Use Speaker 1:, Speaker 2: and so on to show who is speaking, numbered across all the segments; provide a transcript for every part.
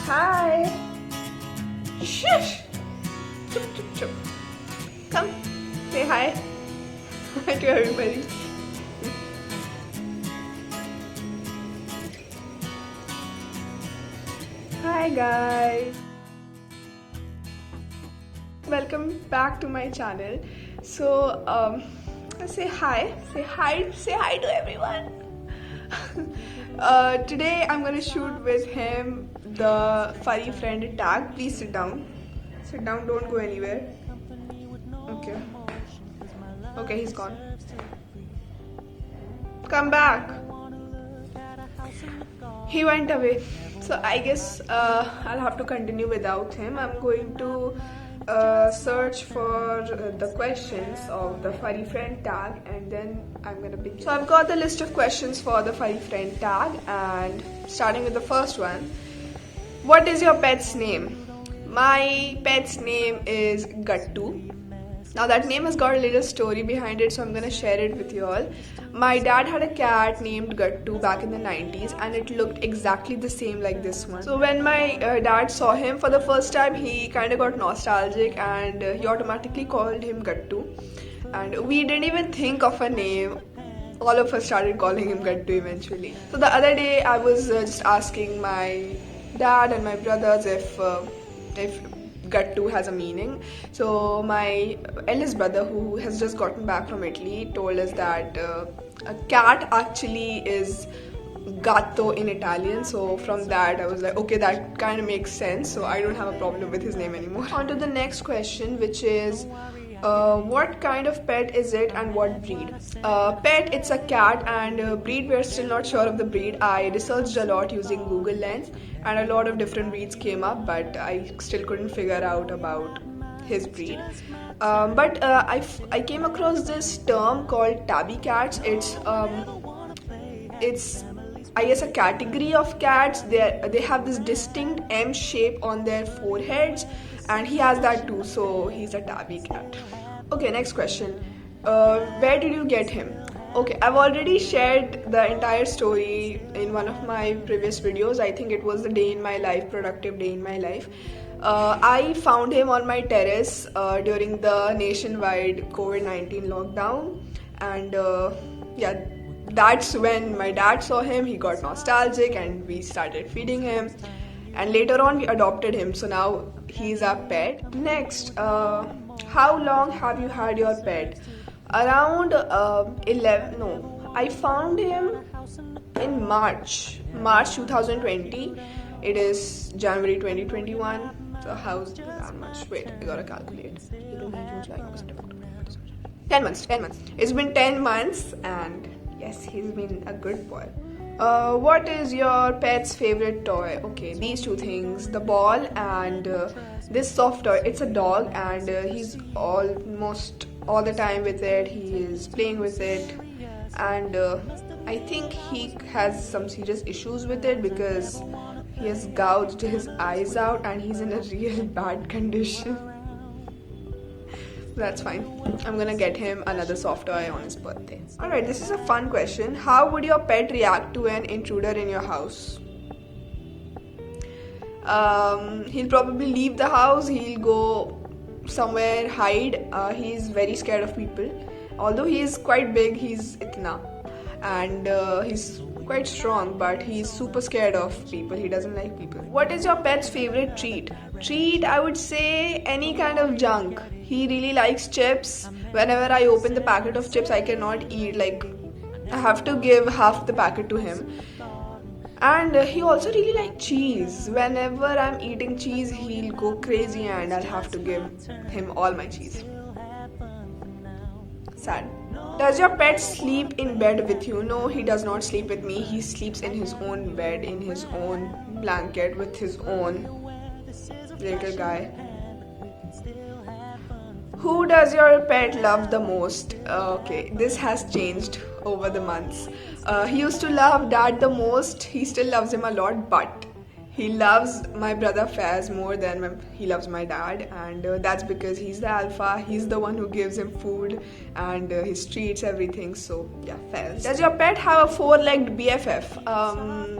Speaker 1: Hi. Shush. Chup, chup, chup. Come, say hi. Hi to everybody. Hi guys. Welcome back to my channel. So, say hi. Say hi. Say hi to everyone. Today I'm gonna shoot with him the furry friend tag. Please sit down. Sit down, don't go anywhere. Okay. Okay, he's gone. Come back. He went away. So I guess I'll have to continue without him. I'm going to search for the questions of the furry friend tag and then I'm gonna begin. So I've got the list of questions for the furry friend tag, and starting with the first one. What is your pet's name? My pet's name is Gattu. Now that name has got a little story behind it, so I'm gonna share it with you all. My dad had a cat named Gattu back in the 90s and it looked exactly the same like this one. So when my dad saw him for the first time, he kind of got nostalgic and he automatically called him Gattu. And we didn't even think of a name. All of us started calling him Gattu eventually. So the other day I was just asking my dad and my brothers if Gattu has a meaning. So my eldest brother, who has just gotten back from Italy, told us that a cat actually is gatto in Italian. So from that I was like, okay, that kind of makes sense, so I don't have a problem with his name anymore. On to the next question, which is what kind of pet is it and what breed? Pet, it's a cat, and breed, we're still not sure of the breed. I researched a lot using Google Lens and a lot of different breeds came up, but I still couldn't figure out about his breed. But I came across this term called tabby cats. It's I guess a category of cats. They have this distinct M shape on their foreheads, and he has that too, so he's a tabby cat. Okay, next question. Where did you get him? Okay, I've already shared the entire story in one of my previous videos. I think it was the day in my life, productive day in my life. I found him on my terrace during the nationwide COVID-19 lockdown, and yeah, that's when my dad saw him. He got nostalgic and we started feeding him, and later on we adopted him, so now he's our pet. Next, how long have you had your pet? Around 11, no, I found him in March 2020. It is January 2021, so how's that much? Wait, I gotta calculate. 10 months. It's been 10 months and yes, he's been a good boy. What is your pet's favorite toy? Okay, these two things, the ball and this soft toy. It's a dog, and he's almost all the time with it. He is playing with it, and I think he has some serious issues with it because he has gouged his eyes out and he's in a real bad condition. That's fine. I'm gonna get him another soft toy on his birthday. Alright, this is a fun question. How would your pet react to an intruder in your house? He'll probably leave the house. He'll go somewhere, hide. He's very scared of people. Although he is quite big, he's itna. And he's quite strong, but he's super scared of people. He doesn't like people. What is your pet's favorite treat? Treat, I would say any kind of junk. He really likes chips. Whenever I open the packet of chips, I cannot eat. Like, I have to give half the packet to him. And he also really likes cheese. Whenever I'm eating cheese, he'll go crazy and I'll have to give him all my cheese. Sad. Does your pet sleep in bed with you? No, he does not sleep with me. He sleeps in his own bed, in his own blanket, with his own little guy. Who does your pet love the most? Okay, this has changed over the months. He used to love dad the most. He still loves him a lot, but he loves my brother Faz more than he loves my dad, and that's because he's the alpha. He's the one who gives him food, and he treats everything. So yeah, Faz. Does your pet have a four-legged BFF?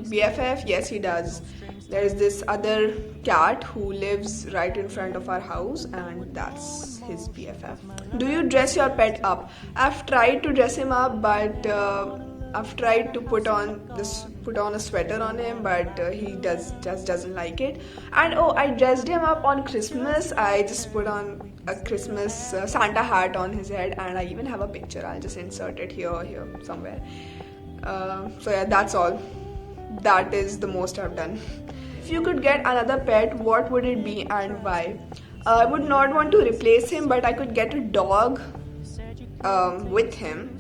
Speaker 1: BFF, yes, he does. There's this other cat who lives right in front of our house, and that's his BFF. Do you dress your pet up? I've tried to dress him up, but I've tried to put on a sweater on him, but he just doesn't like it. And oh, I dressed him up on Christmas. I just put on a Christmas Santa hat on his head, and I even have a picture. I'll just insert it here somewhere. So yeah, that's all. That is the most I've done. If you could get another pet, what would it be and why? I would not want to replace him, but I could get a dog with him.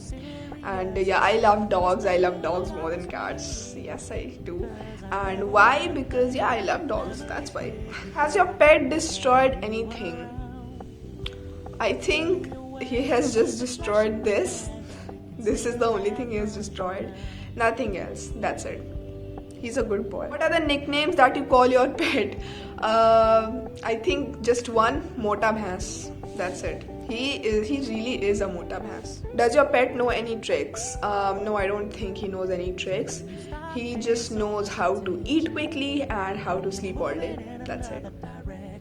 Speaker 1: And yeah, I love dogs. I love dogs more than cats. Yes, I do. And why? Because yeah, I love dogs. That's why. Has your pet destroyed anything? I think he has just destroyed this. This is the only thing he has destroyed. Nothing else. That's it. He's a good boy. What are the nicknames that you call your pet? I think just one, Mota Bhans. That's it. He really is a Mota Bhans. Does your pet know any tricks? No, I don't think he knows any tricks. He just knows how to eat quickly and how to sleep all day. That's it.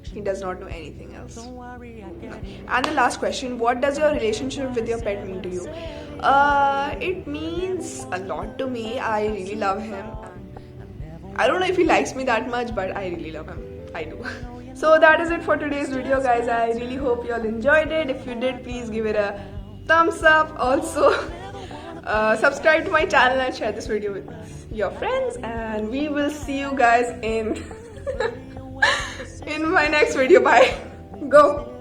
Speaker 1: He does not know anything else. And the last question, what does your relationship with your pet mean to you? It means a lot to me. I really love him. I don't know if he likes me that much, but I really love him. I do. So that is it for today's video, guys. I really hope you all enjoyed it. If you did, please give it a thumbs up. Also, subscribe to my channel and share this video with your friends. And we will see you guys in my next video. Bye. Go.